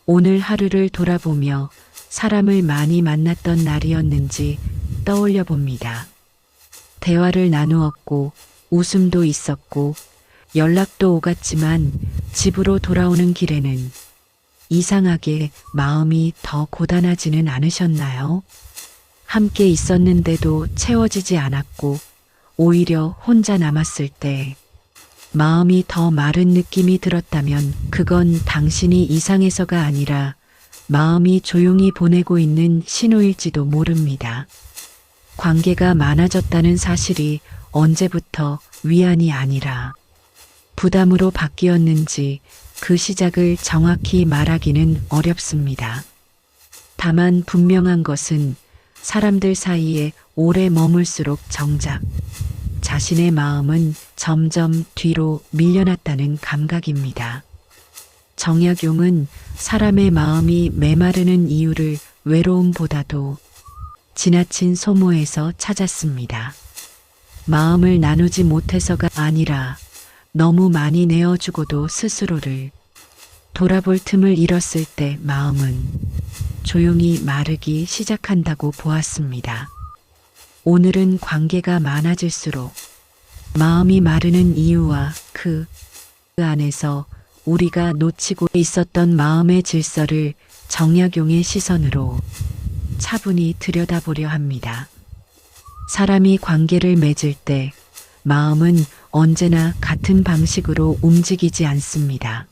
오늘 하루를 돌아보며 사람을 많이 만났던 날이었는지 떠올려 봅니다. 대화를 나누었고 웃음도 있었고 연락도 오갔지만 집으로 돌아오는 길에는 이상하게 마음이 더 고단하지는 않으셨나요? 함께 있었는데도 채워지지 않았고 오히려 혼자 남았을 때 마음이 더 마른 느낌이 들었다면 그건 당신이 이상해서가 아니라 마음이 조용히 보내고 있는 신호일지도 모릅니다. 관계가 많아졌다는 사실이 언제부터 위안이 아니라 부담으로 바뀌었는지 그 시작을 정확히 말하기는 어렵습니다. 다만 분명한 것은 사람들 사이에 오래 머물수록 정작 자신의 마음은 점점 뒤로 밀려났다는 감각입니다. 정약용은 사람의 마음이 메마르는 이유를 외로움보다도 지나친 소모에서 찾았습니다. 마음을 나누지 못해서가 아니라 너무 많이 내어주고도 스스로를 돌아볼 틈을 잃었을 때 마음은 조용히 마르기 시작한다고 보았습니다. 오늘은 관계가 많아질수록 마음이 마르는 이유와 그 안에서 우리가 놓치고 있었던 마음의 질서를 정약용의 시선으로 차분히 들여다보려 합니다. 사람이 관계를 맺을 때 마음은 언제나 같은 방식으로 움직이지 않습니다.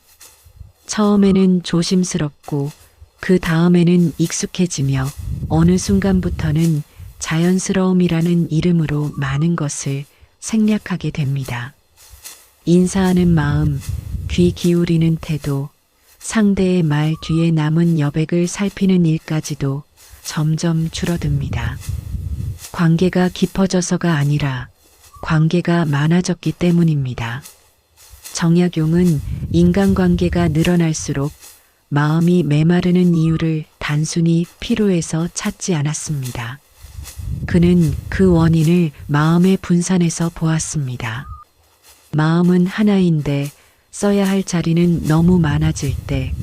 처음에는 조심스럽고 그 다음에는 익숙해지며 어느 순간부터는 자연스러움이라는 이름으로 많은 것을 생략하게 됩니다. 인사하는 마음, 귀 기울이는 태도, 상대의 말 뒤에 남은 여백을 살피는 일까지도 점점 줄어듭니다. 관계가 깊어져서가 아니라 관계가 많아졌기 때문입니다. 정약용은 인간관계가 늘어날수록 마음이 메마르는 이유를 단순히 피로해서 찾지 않았습니다. 그는 그 원인을 마음의 분산에서 보았습니다. 마음은 하나인데 써야 할 자리는 너무 많아질 때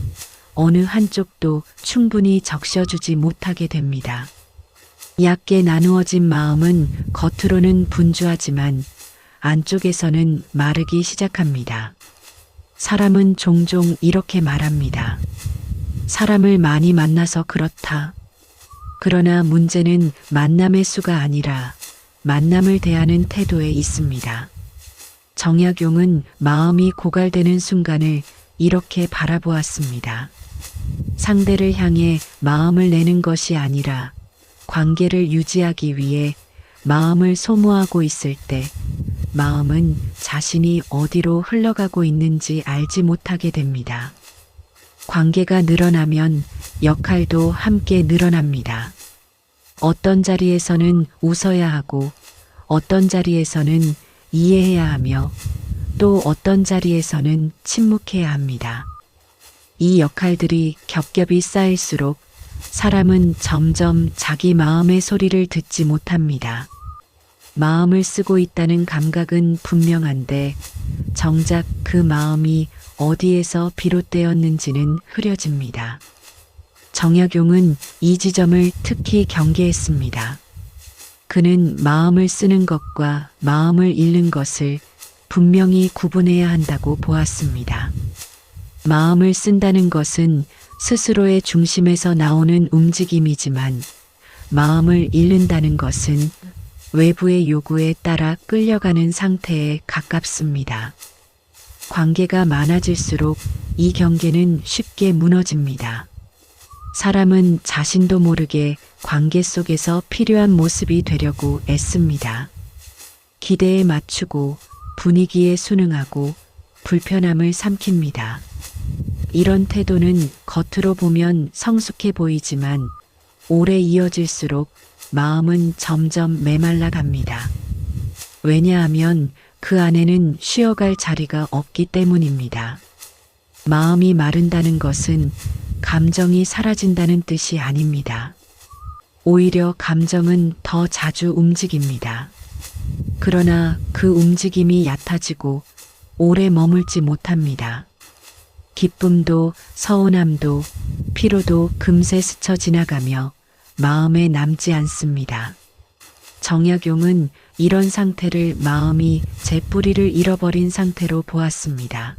어느 한쪽도 충분히 적셔주지 못하게 됩니다. 얕게 나누어진 마음은 겉으로는 분주하지만 안쪽에서는 마르기 시작합니다. 사람은 종종 이렇게 말합니다. 사람을 많이 만나서 그렇다. 그러나 문제는 만남의 수가 아니라 만남을 대하는 태도에 있습니다. 정약용은 마음이 고갈되는 순간을 이렇게 바라보았습니다. 상대를 향해 마음을 내는 것이 아니라 관계를 유지하기 위해 마음을 소모하고 있을 때 마음은 자신이 어디로 흘러가고 있는지 알지 못하게 됩니다. 관계가 늘어나면 역할도 함께 늘어납니다. 어떤 자리에서는 웃어야 하고 어떤 자리에서는 이해해야 하며 또 어떤 자리에서는 침묵해야 합니다. 이 역할들이 겹겹이 쌓일수록 사람은 점점 자기 마음의 소리를 듣지 못합니다. 마음을 쓰고 있다는 감각은 분명한데 정작 그 마음이 어디에서 비롯되었는지는 흐려집니다. 정약용은 이 지점을 특히 경계했습니다. 그는 마음을 쓰는 것과 마음을 잃는 것을 분명히 구분해야 한다고 보았습니다. 마음을 쓴다는 것은 스스로의 중심에서 나오는 움직임이지만 마음을 잃는다는 것은 외부의 요구에 따라 끌려가는 상태에 가깝습니다. 관계가 많아질수록 이 경계는 쉽게 무너집니다. 사람은 자신도 모르게 관계 속에서 필요한 모습이 되려고 애씁니다. 기대에 맞추고 분위기에 순응하고 불편함을 삼킵니다. 이런 태도는 겉으로 보면 성숙해 보이지만 오래 이어질수록 마음은 점점 메말라 갑니다. 왜냐하면 그 안에는 쉬어갈 자리가 없기 때문입니다. 마음이 마른다는 것은 감정이 사라진다는 뜻이 아닙니다. 오히려 감정은 더 자주 움직입니다. 그러나 그 움직임이 얕아지고 오래 머물지 못합니다. 기쁨도 서운함도 피로도 금세 스쳐 지나가며 마음에 남지 않습니다. 정약용은 이런 상태를 마음이 제 뿌리를 잃어버린 상태로 보았습니다.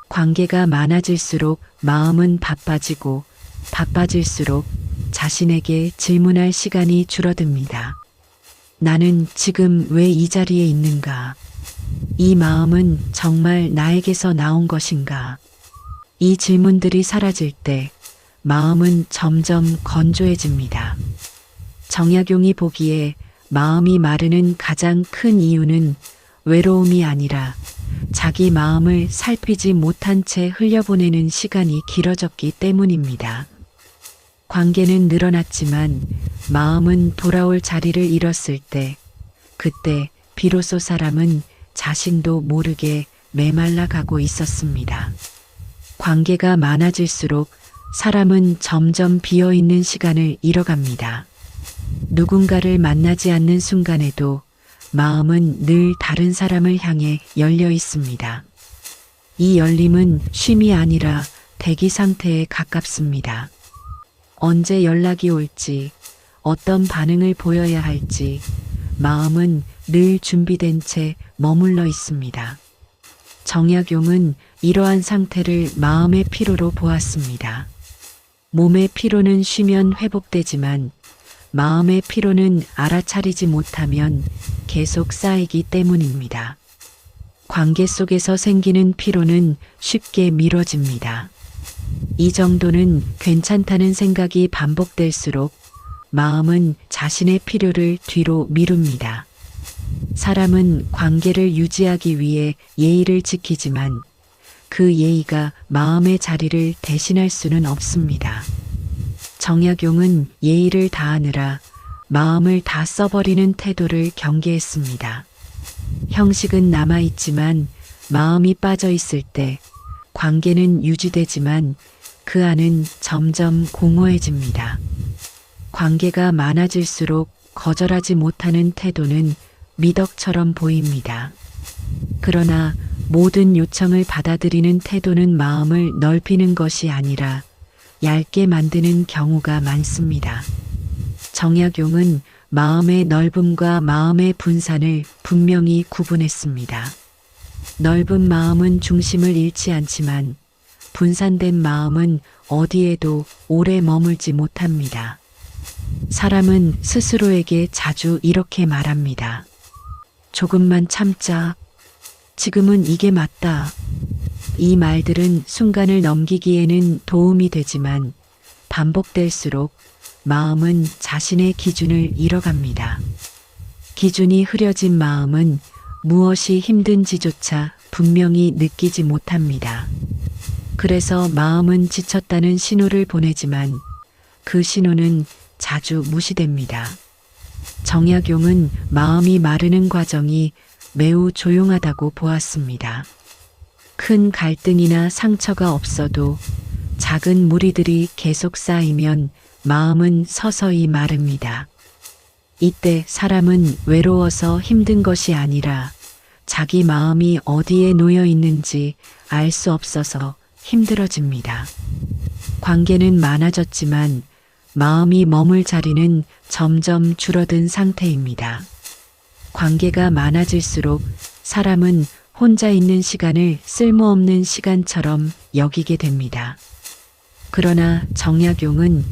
관계가 많아질수록 마음은 바빠지고 바빠질수록 자신에게 질문할 시간이 줄어듭니다. 나는 지금 왜 이 자리에 있는가? 이 마음은 정말 나에게서 나온 것인가? 이 질문들이 사라질 때 마음은 점점 건조해집니다. 정약용이 보기에 마음이 마르는 가장 큰 이유는 외로움이 아니라 자기 마음을 살피지 못한 채 흘려보내는 시간이 길어졌기 때문입니다. 관계는 늘어났지만 마음은 돌아올 자리를 잃었을 때, 그때 비로소 사람은 자신도 모르게 메말라 가고 있었습니다. 관계가 많아질수록 사람은 점점 비어있는 시간을 잃어갑니다. 누군가를 만나지 않는 순간에도 마음은 늘 다른 사람을 향해 열려 있습니다. 이 열림은 쉼이 아니라 대기 상태에 가깝습니다. 언제 연락이 올지, 어떤 반응을 보여야 할지 마음은 늘 준비된 채 머물러 있습니다. 정약용은 이러한 상태를 마음의 피로로 보았습니다. 몸의 피로는 쉬면 회복되지만 마음의 피로는 알아차리지 못하면 계속 쌓이기 때문입니다. 관계 속에서 생기는 피로는 쉽게 미뤄집니다. 이 정도는 괜찮다는 생각이 반복될수록 마음은 자신의 필요를 뒤로 미룹니다. 사람은 관계를 유지하기 위해 예의를 지키지만 그 예의가 마음의 자리를 대신할 수는 없습니다. 정약용은 예의를 다하느라 마음을 다 써버리는 태도를 경계했습니다. 형식은 남아있지만 마음이 빠져있을 때 관계는 유지되지만 그 안은 점점 공허해집니다. 관계가 많아질수록 거절하지 못하는 태도는 미덕처럼 보입니다. 그러나 모든 요청을 받아들이는 태도는 마음을 넓히는 것이 아니라 얇게 만드는 경우가 많습니다. 정약용은 마음의 넓음과 마음의 분산을 분명히 구분했습니다. 넓은 마음은 중심을 잃지 않지만 분산된 마음은 어디에도 오래 머물지 못합니다. 사람은 스스로에게 자주 이렇게 말합니다. 조금만 참자. 지금은 이게 맞다. 이 말들은 순간을 넘기기에는 도움이 되지만 반복될수록 마음은 자신의 기준을 잃어갑니다. 기준이 흐려진 마음은 무엇이 힘든지조차 분명히 느끼지 못합니다. 그래서 마음은 지쳤다는 신호를 보내지만 그 신호는 자주 무시됩니다. 정약용은 마음이 마르는 과정이 매우 조용하다고 보았습니다. 큰 갈등이나 상처가 없어도 작은 무리들이 계속 쌓이면 마음은 서서히 마릅니다. 이때 사람은 외로워서 힘든 것이 아니라 자기 마음이 어디에 놓여 있는지 알 수 없어서 힘들어집니다. 관계는 많아졌지만 마음이 머물 자리는 점점 줄어든 상태입니다. 관계가 많아질수록 사람은 혼자 있는 시간을 쓸모없는 시간처럼 여기게 됩니다. 그러나 정약용은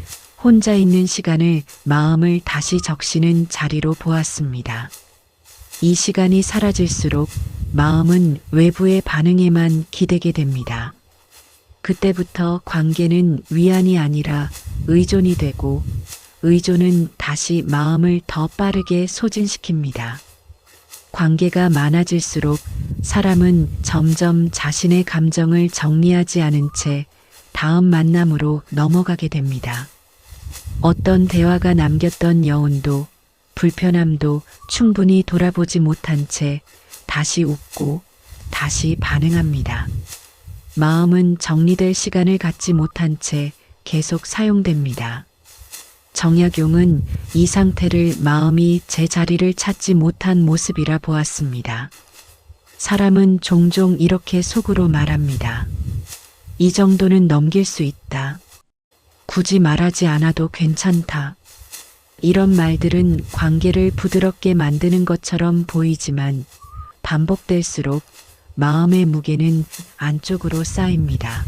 혼자 있는 시간을 마음을 다시 적시는 자리로 보았습니다. 이 시간이 사라질수록 마음은 외부의 반응에만 기대게 됩니다. 그때부터 관계는 위안이 아니라 의존이 되고 의존은 다시 마음을 더 빠르게 소진시킵니다. 관계가 많아질수록 사람은 점점 자신의 감정을 정리하지 않은 채 다음 만남으로 넘어가게 됩니다. 어떤 대화가 남겼던 여운도 불편함도 충분히 돌아보지 못한 채 다시 웃고 다시 반응합니다. 마음은 정리될 시간을 갖지 못한 채 계속 사용됩니다. 정약용은 이 상태를 마음이 제 자리를 찾지 못한 모습이라 보았습니다. 사람은 종종 이렇게 속으로 말합니다. 이 정도는 넘길 수 있다. 굳이 말하지 않아도 괜찮다. 이런 말들은 관계를 부드럽게 만드는 것처럼 보이지만 반복될수록 마음의 무게는 안쪽으로 쌓입니다.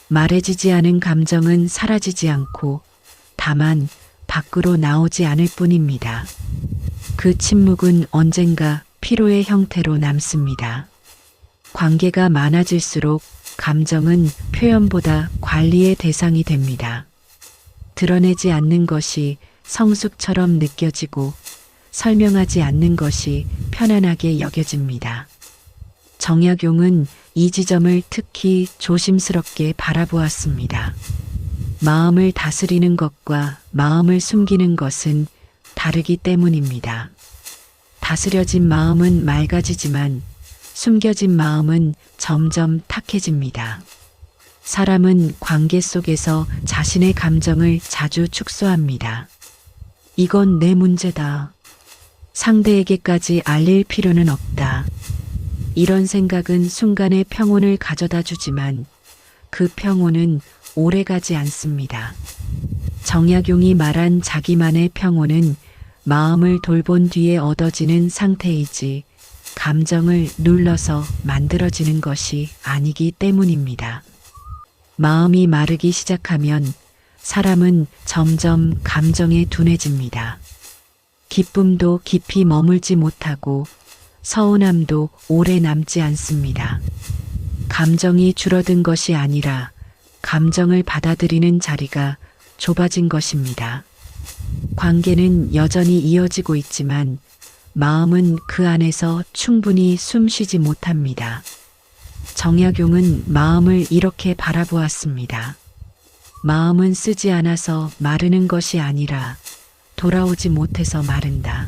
말해지지 않은 감정은 사라지지 않고 다만 밖으로 나오지 않을 뿐입니다. 그 침묵은 언젠가 피로의 형태로 남습니다. 관계가 많아질수록 감정은 표현보다 관리의 대상이 됩니다. 드러내지 않는 것이 성숙처럼 느껴지고 설명하지 않는 것이 편안하게 여겨집니다. 정약용은 이 지점을 특히 조심스럽게 바라보았습니다. 마음을 다스리는 것과 마음을 숨기는 것은 다르기 때문입니다. 다스려진 마음은 맑아지지만 숨겨진 마음은 점점 탁해집니다. 사람은 관계 속에서 자신의 감정을 자주 축소합니다. 이건 내 문제다. 상대에게까지 알릴 필요는 없다. 이런 생각은 순간의 평온을 가져다 주지만 그 평온은 오래가지 않습니다. 정약용이 말한 자기만의 평온은 마음을 돌본 뒤에 얻어지는 상태이지 감정을 눌러서 만들어지는 것이 아니기 때문입니다. 마음이 마르기 시작하면 사람은 점점 감정에 둔해집니다. 기쁨도 깊이 머물지 못하고 서운함도 오래 남지 않습니다. 감정이 줄어든 것이 아니라 감정을 받아들이는 자리가 좁아진 것입니다. 관계는 여전히 이어지고 있지만 마음은 그 안에서 충분히 숨쉬지 못합니다. 정약용은 마음을 이렇게 바라보았습니다. 마음은 쓰지 않아서 마르는 것이 아니라 돌아오지 못해서 마른다.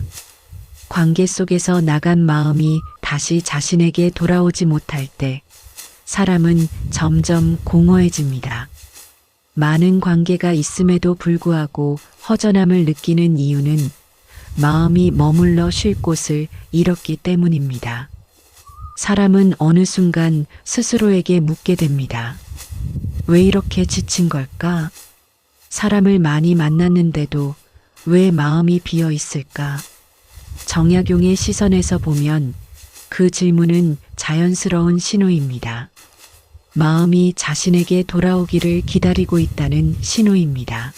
관계 속에서 나간 마음이 다시 자신에게 돌아오지 못할 때 사람은 점점 공허해집니다. 많은 관계가 있음에도 불구하고 허전함을 느끼는 이유는 마음이 머물러 쉴 곳을 잃었기 때문입니다. 사람은 어느 순간 스스로에게 묻게 됩니다. 왜 이렇게 지친 걸까? 사람을 많이 만났는데도 왜 마음이 비어 있을까? 정약용의 시선에서 보면 그 질문은 자연스러운 신호입니다. 마음이 자신에게 돌아오기를 기다리고 있다는 신호입니다.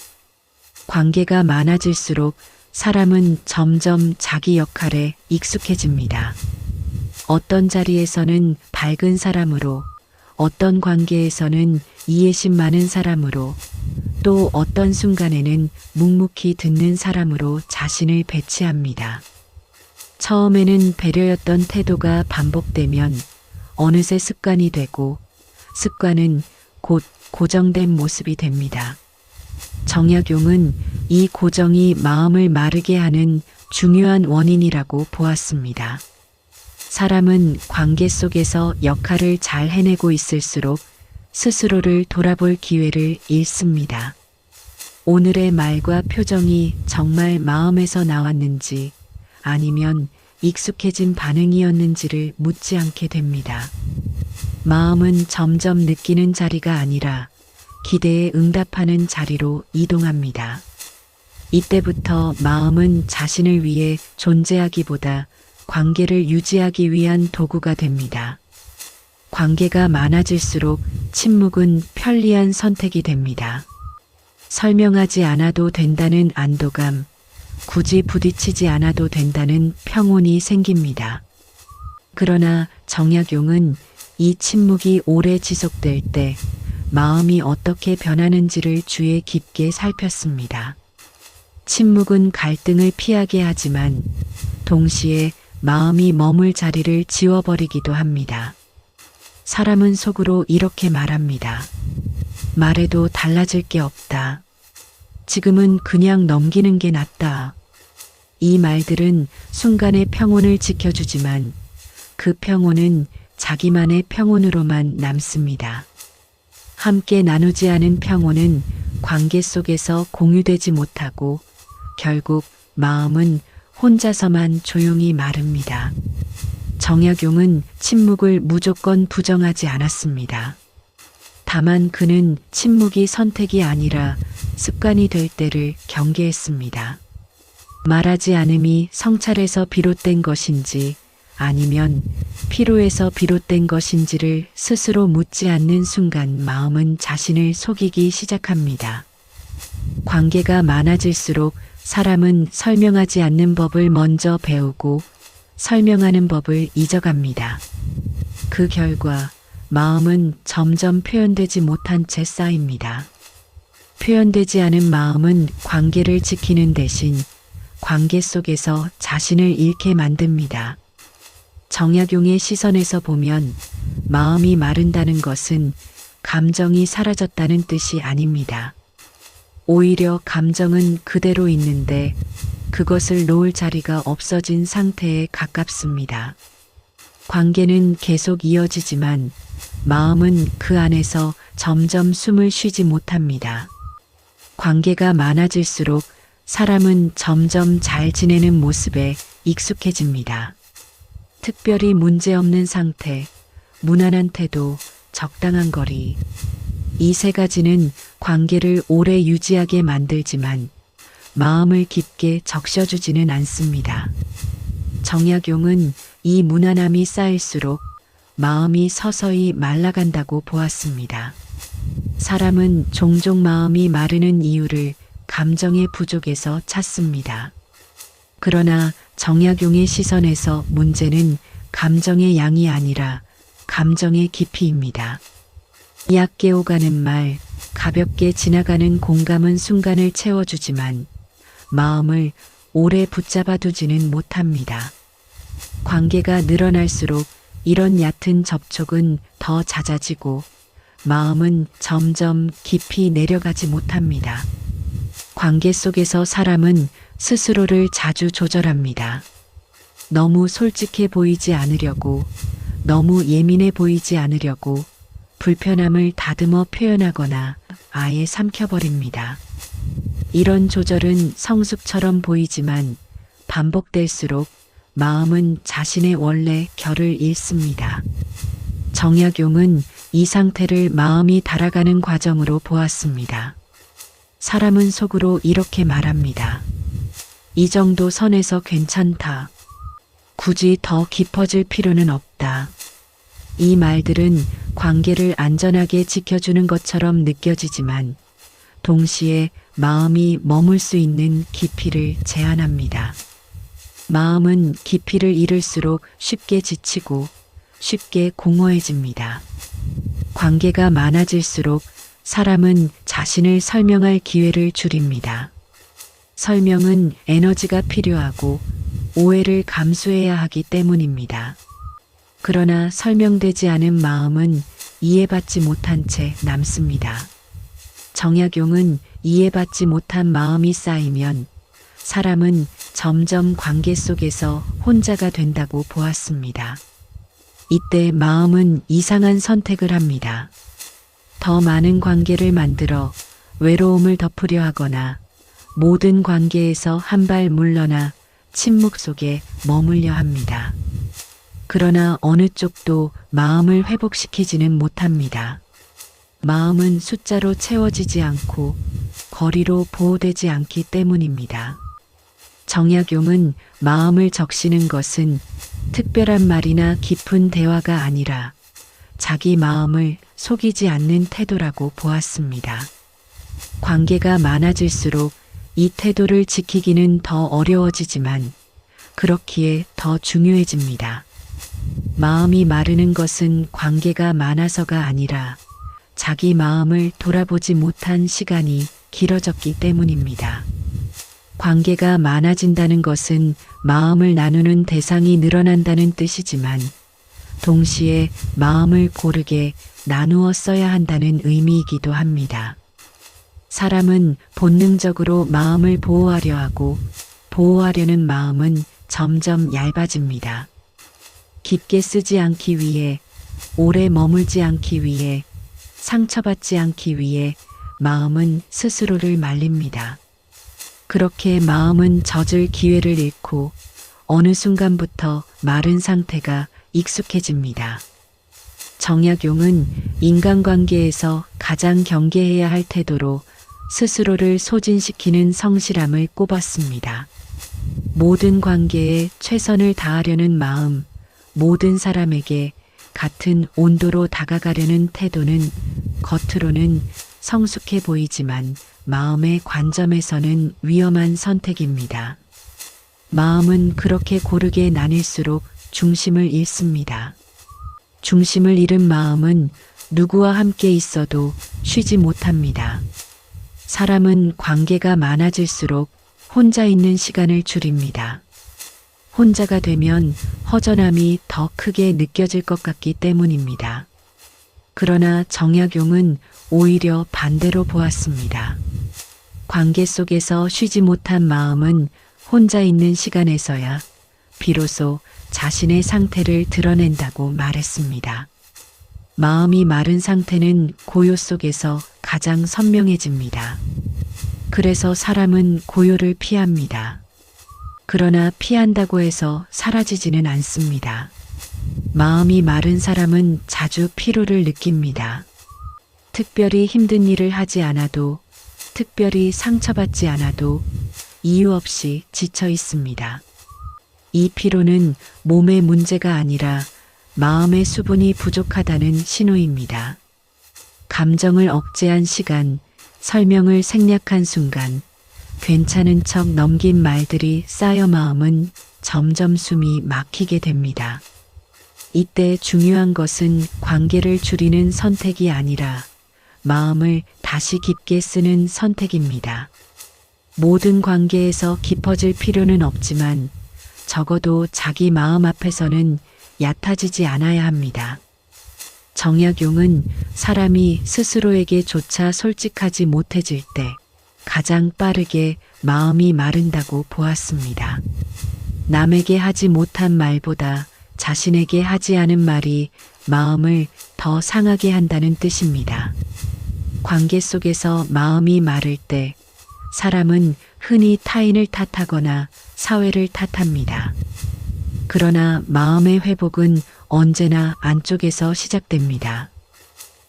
관계가 많아질수록 사람은 점점 자기 역할에 익숙해집니다. 어떤 자리에서는 밝은 사람으로, 어떤 관계에서는 이해심 많은 사람으로, 또 어떤 순간에는 묵묵히 듣는 사람으로 자신을 배치합니다. 처음에는 배려였던 태도가 반복되면 어느새 습관이 되고 습관은 곧 고정된 모습이 됩니다. 정약용은 이 고정이 마음을 마르게 하는 중요한 원인이라고 보았습니다. 사람은 관계 속에서 역할을 잘 해내고 있을수록 스스로를 돌아볼 기회를 잃습니다. 오늘의 말과 표정이 정말 마음에서 나왔는지 아니면 익숙해진 반응이었는지를 묻지 않게 됩니다. 마음은 점점 느끼는 자리가 아니라 기대에 응답하는 자리로 이동합니다. 이때부터 마음은 자신을 위해 존재하기보다 관계를 유지하기 위한 도구가 됩니다. 관계가 많아질수록 침묵은 편리한 선택이 됩니다. 설명하지 않아도 된다는 안도감, 굳이 부딪히지 않아도 된다는 평온이 생깁니다. 그러나 정약용은 이 침묵이 오래 지속될 때 마음이 어떻게 변하는지를 주의 깊게 살폈습니다. 침묵은 갈등을 피하게 하지만 동시에 마음이 머물 자리를 지워버리기도 합니다. 사람은 속으로 이렇게 말합니다. 말해도 달라질 게 없다. 지금은 그냥 넘기는 게 낫다. 이 말들은 순간의 평온을 지켜주지만 그 평온은 자기만의 평온으로만 남습니다. 함께 나누지 않은 평온은 관계 속에서 공유되지 못하고 결국 마음은 혼자서만 조용히 마릅니다. 정약용은 침묵을 무조건 부정하지 않았습니다. 다만 그는 침묵이 선택이 아니라 습관이 될 때를 경계했습니다. 말하지 않음이 성찰에서 비롯된 것인지 아니면 피로에서 비롯된 것인지를 스스로 묻지 않는 순간 마음은 자신을 속이기 시작합니다. 관계가 많아질수록 사람은 설명하지 않는 법을 먼저 배우고 설명하는 법을 잊어갑니다. 그 결과 마음은 점점 표현되지 못한 채 쌓입니다. 표현되지 않은 마음은 관계를 지키는 대신 관계 속에서 자신을 잃게 만듭니다. 정약용의 시선에서 보면 마음이 마른다는 것은 감정이 사라졌다는 뜻이 아닙니다. 오히려 감정은 그대로 있는데 그것을 놓을 자리가 없어진 상태에 가깝습니다. 관계는 계속 이어지지만 마음은 그 안에서 점점 숨을 쉬지 못합니다. 관계가 많아질수록 사람은 점점 잘 지내는 모습에 익숙해집니다. 특별히 문제없는 상태, 무난한 태도, 적당한 거리. 이 세 가지는 관계를 오래 유지하게 만들지만 마음을 깊게 적셔주지는 않습니다. 정약용은 이 무난함이 쌓일수록 마음이 서서히 말라간다고 보았습니다. 사람은 종종 마음이 마르는 이유를 감정의 부족에서 찾습니다. 그러나 정약용의 시선에서 문제는 감정의 양이 아니라 감정의 깊이입니다. 얕게 오가는 말, 가볍게 지나가는 공감은 순간을 채워주지만 마음을 오래 붙잡아 두지는 못합니다. 관계가 늘어날수록 이런 얕은 접촉은 더 잦아지고 마음은 점점 깊이 내려가지 못합니다. 관계 속에서 사람은 스스로를 자주 조절합니다. 너무 솔직해 보이지 않으려고, 너무 예민해 보이지 않으려고 불편함을 다듬어 표현하거나 아예 삼켜버립니다. 이런 조절은 성숙처럼 보이지만 반복될수록 마음은 자신의 원래 결을 잃습니다. 정약용은 이 상태를 마음이 달아가는 과정으로 보았습니다. 사람은 속으로 이렇게 말합니다. 이 정도 선에서 괜찮다. 굳이 더 깊어질 필요는 없다. 이 말들은 관계를 안전하게 지켜주는 것처럼 느껴지지만 동시에 마음이 머물 수 있는 깊이를 제한합니다. 마음은 깊이를 잃을수록 쉽게 지치고 쉽게 공허해집니다. 관계가 많아질수록 사람은 자신을 설명할 기회를 줄입니다. 설명은 에너지가 필요하고 오해를 감수해야 하기 때문입니다. 그러나 설명되지 않은 마음은 이해받지 못한 채 남습니다. 정약용은 이해받지 못한 마음이 쌓이면 사람은 점점 관계 속에서 혼자가 된다고 보았습니다. 이때 마음은 이상한 선택을 합니다. 더 많은 관계를 만들어 외로움을 덮으려 하거나 모든 관계에서 한 발 물러나 침묵 속에 머물려 합니다. 그러나 어느 쪽도 마음을 회복시키지는 못합니다. 마음은 숫자로 채워지지 않고 거리로 보호되지 않기 때문입니다. 정약용은 마음을 적시는 것은 특별한 말이나 깊은 대화가 아니라 자기 마음을 속이지 않는 태도라고 보았습니다. 관계가 많아질수록 이 태도를 지키기는 더 어려워지지만 그렇기에 더 중요해집니다. 마음이 마르는 것은 관계가 많아서가 아니라 자기 마음을 돌아보지 못한 시간이 길어졌기 때문입니다. 관계가 많아진다는 것은 마음을 나누는 대상이 늘어난다는 뜻이지만 동시에 마음을 고르게 나누어 써야 한다는 의미이기도 합니다. 사람은 본능적으로 마음을 보호하려 하고 보호하려는 마음은 점점 얇아집니다. 깊게 쓰지 않기 위해, 오래 머물지 않기 위해, 상처받지 않기 위해 마음은 스스로를 말립니다. 그렇게 마음은 젖을 기회를 잃고 어느 순간부터 마른 상태가 익숙해집니다. 정약용은 인간관계에서 가장 경계해야 할 태도로 스스로를 소진시키는 성실함을 꼽았습니다. 모든 관계에 최선을 다하려는 마음, 모든 사람에게 같은 온도로 다가가려는 태도는 겉으로는 성숙해 보이지만 마음의 관점에서는 위험한 선택입니다. 마음은 그렇게 고르게 나뉠수록 중심을 잃습니다. 중심을 잃은 마음은 누구와 함께 있어도 쉬지 못합니다. 사람은 관계가 많아질수록 혼자 있는 시간을 줄입니다. 혼자가 되면 허전함이 더 크게 느껴질 것 같기 때문입니다. 그러나 정약용은 오히려 반대로 보았습니다. 관계 속에서 쉬지 못한 마음은 혼자 있는 시간에서야 비로소 자신의 상태를 드러낸다고 말했습니다. 마음이 마른 상태는 고요 속에서 가장 선명해집니다. 그래서 사람은 고요를 피합니다. 그러나 피한다고 해서 사라지지는 않습니다. 마음이 마른 사람은 자주 피로를 느낍니다. 특별히 힘든 일을 하지 않아도, 특별히 상처받지 않아도 이유 없이 지쳐 있습니다. 이 피로는 몸의 문제가 아니라 마음의 수분이 부족하다는 신호입니다. 감정을 억제한 시간, 설명을 생략한 순간, 괜찮은 척 넘긴 말들이 쌓여 마음은 점점 숨이 막히게 됩니다. 이때 중요한 것은 관계를 줄이는 선택이 아니라 마음을 다시 깊게 쓰는 선택입니다. 모든 관계에서 깊어질 필요는 없지만 적어도 자기 마음 앞에서는 얕아지지 않아야 합니다. 정약용은 사람이 스스로에게 조차 솔직하지 못해질 때 가장 빠르게 마음이 마른다고 보았습니다. 남에게 하지 못한 말보다 자신에게 하지 않은 말이 마음을 더 상하게 한다는 뜻입니다. 관계 속에서 마음이 마를 때 사람은 흔히 타인을 탓하거나 사회를 탓합니다. 그러나 마음의 회복은 언제나 안쪽에서 시작됩니다.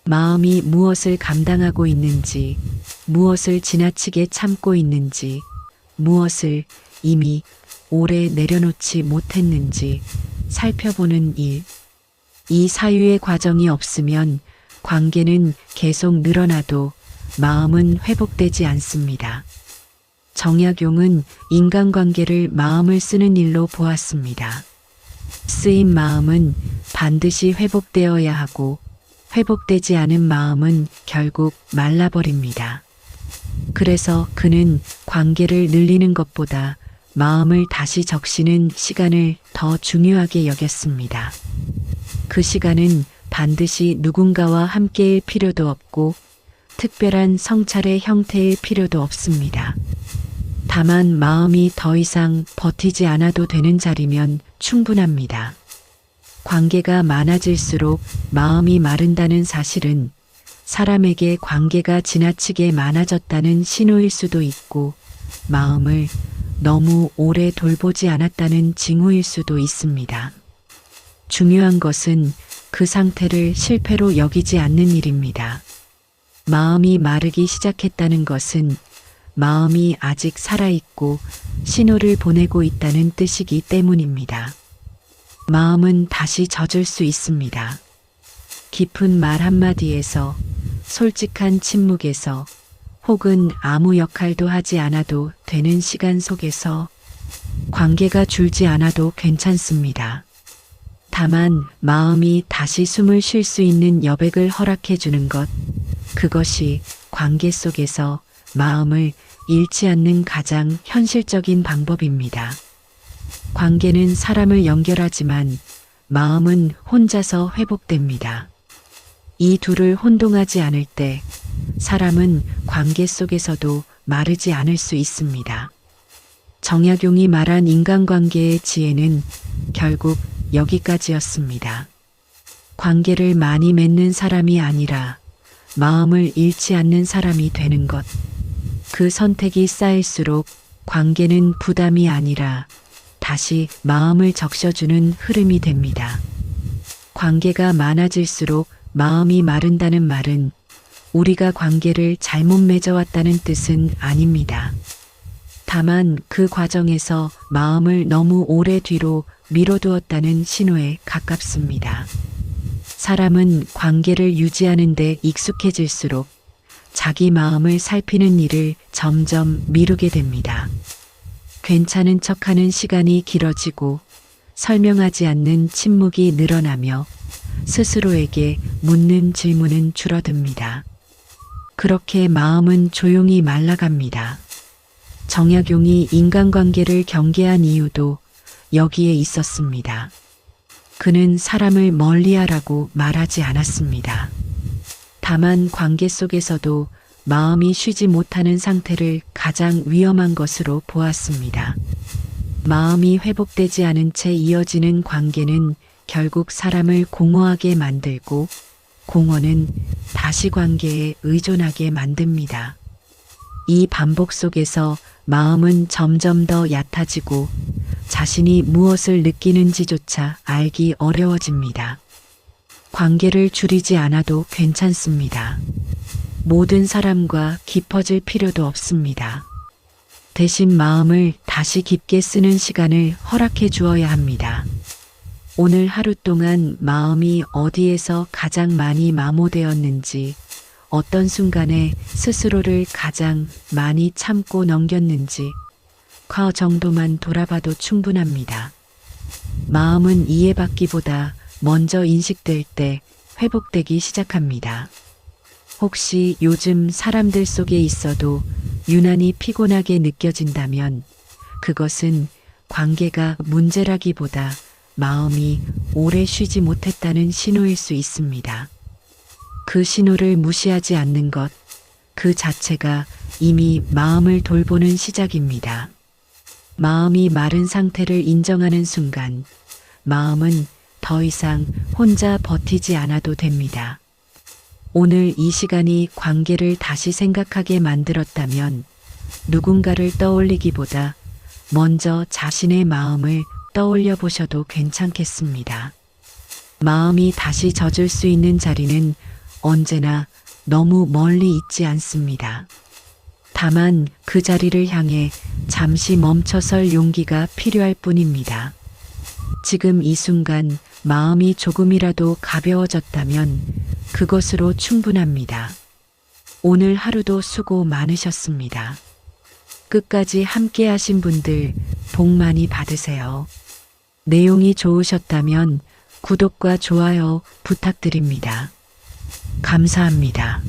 마음이 무엇을 감당하고 있는지, 무엇을 지나치게 참고 있는지, 무엇을 이미 오래 내려놓지 못했는지 살펴보는 일. 이 사유의 과정이 없으면 관계는 계속 늘어나도 마음은 회복되지 않습니다. 정약용은 인간관계를 마음을 쓰는 일로 보았습니다. 쓰인 마음은 반드시 회복되어야 하고 회복되지 않은 마음은 결국 말라버립니다. 그래서 그는 관계를 늘리는 것보다 마음을 다시 적시는 시간을 더 중요하게 여겼습니다. 그 시간은 반드시 누군가와 함께일 필요도 없고 특별한 성찰의 형태일 필요도 없습니다. 다만 마음이 더 이상 버티지 않아도 되는 자리면 충분합니다. 관계가 많아질수록 마음이 마른다는 사실은 사람에게 관계가 지나치게 많아졌다는 신호일 수도 있고 마음을 너무 오래 돌보지 않았다는 징후일 수도 있습니다. 중요한 것은 그 상태를 실패로 여기지 않는 일입니다. 마음이 마르기 시작했다는 것은 마음이 아직 살아있고 신호를 보내고 있다는 뜻이기 때문입니다. 마음은 다시 젖을 수 있습니다. 깊은 말 한마디에서, 솔직한 침묵에서, 혹은 아무 역할도 하지 않아도 되는 시간 속에서 관계가 줄지 않아도 괜찮습니다. 다만 마음이 다시 숨을 쉴 수 있는 여백을 허락해 주는 것, 그것이 관계 속에서 마음을 잃지 않는 가장 현실적인 방법입니다. 관계는 사람을 연결하지만 마음은 혼자서 회복됩니다. 이 둘을 혼동하지 않을 때 사람은 관계 속에서도 마르지 않을 수 있습니다. 정약용이 말한 인간관계의 지혜는 결국 여기까지였습니다. 관계를 많이 맺는 사람이 아니라 마음을 잃지 않는 사람이 되는 것. 그 선택이 쌓일수록 관계는 부담이 아니라 다시 마음을 적셔주는 흐름이 됩니다. 관계가 많아질수록 마음이 마른다는 말은 우리가 관계를 잘못 맺어왔다는 뜻은 아닙니다. 다만 그 과정에서 마음을 너무 오래 뒤로 미뤄두었다는 신호에 가깝습니다. 사람은 관계를 유지하는 데 익숙해질수록 자기 마음을 살피는 일을 점점 미루게 됩니다. 괜찮은 척하는 시간이 길어지고 설명하지 않는 침묵이 늘어나며 스스로에게 묻는 질문은 줄어듭니다. 그렇게 마음은 조용히 말라갑니다. 정약용이 인간관계를 경계한 이유도 여기에 있었습니다. 그는 사람을 멀리하라고 말하지 않았습니다. 다만 관계 속에서도 마음이 쉬지 못하는 상태를 가장 위험한 것으로 보았습니다. 마음이 회복되지 않은 채 이어지는 관계는 결국 사람을 공허하게 만들고 공허는 다시 관계에 의존하게 만듭니다. 이 반복 속에서 마음은 점점 더 얕아지고 자신이 무엇을 느끼는지조차 알기 어려워집니다. 관계를 줄이지 않아도 괜찮습니다. 모든 사람과 깊어질 필요도 없습니다. 대신 마음을 다시 깊게 쓰는 시간을 허락해 주어야 합니다. 오늘 하루 동안 마음이 어디에서 가장 많이 마모되었는지, 어떤 순간에 스스로를 가장 많이 참고 넘겼는지, 그 정도만 돌아봐도 충분합니다. 마음은 이해받기보다 먼저 인식될 때 회복되기 시작합니다. 혹시 요즘 사람들 속에 있어도 유난히 피곤하게 느껴진다면 그것은 관계가 문제라기보다 마음이 오래 쉬지 못했다는 신호일 수 있습니다. 그 신호를 무시하지 않는 것, 그 자체가 이미 마음을 돌보는 시작입니다. 마음이 마른 상태를 인정하는 순간 마음은 더 이상 혼자 버티지 않아도 됩니다. 오늘 이 시간이 관계를 다시 생각하게 만들었다면 누군가를 떠올리기보다 먼저 자신의 마음을 떠올려 보셔도 괜찮겠습니다. 마음이 다시 젖을 수 있는 자리는 언제나 너무 멀리 있지 않습니다. 다만 그 자리를 향해 잠시 멈춰설 용기가 필요할 뿐입니다. 지금 이 순간 마음이 조금이라도 가벼워졌다면 그것으로 충분합니다. 오늘 하루도 수고 많으셨습니다. 끝까지 함께 하신 분들 복 많이 받으세요. 내용이 좋으셨다면 구독과 좋아요 부탁드립니다. 감사합니다.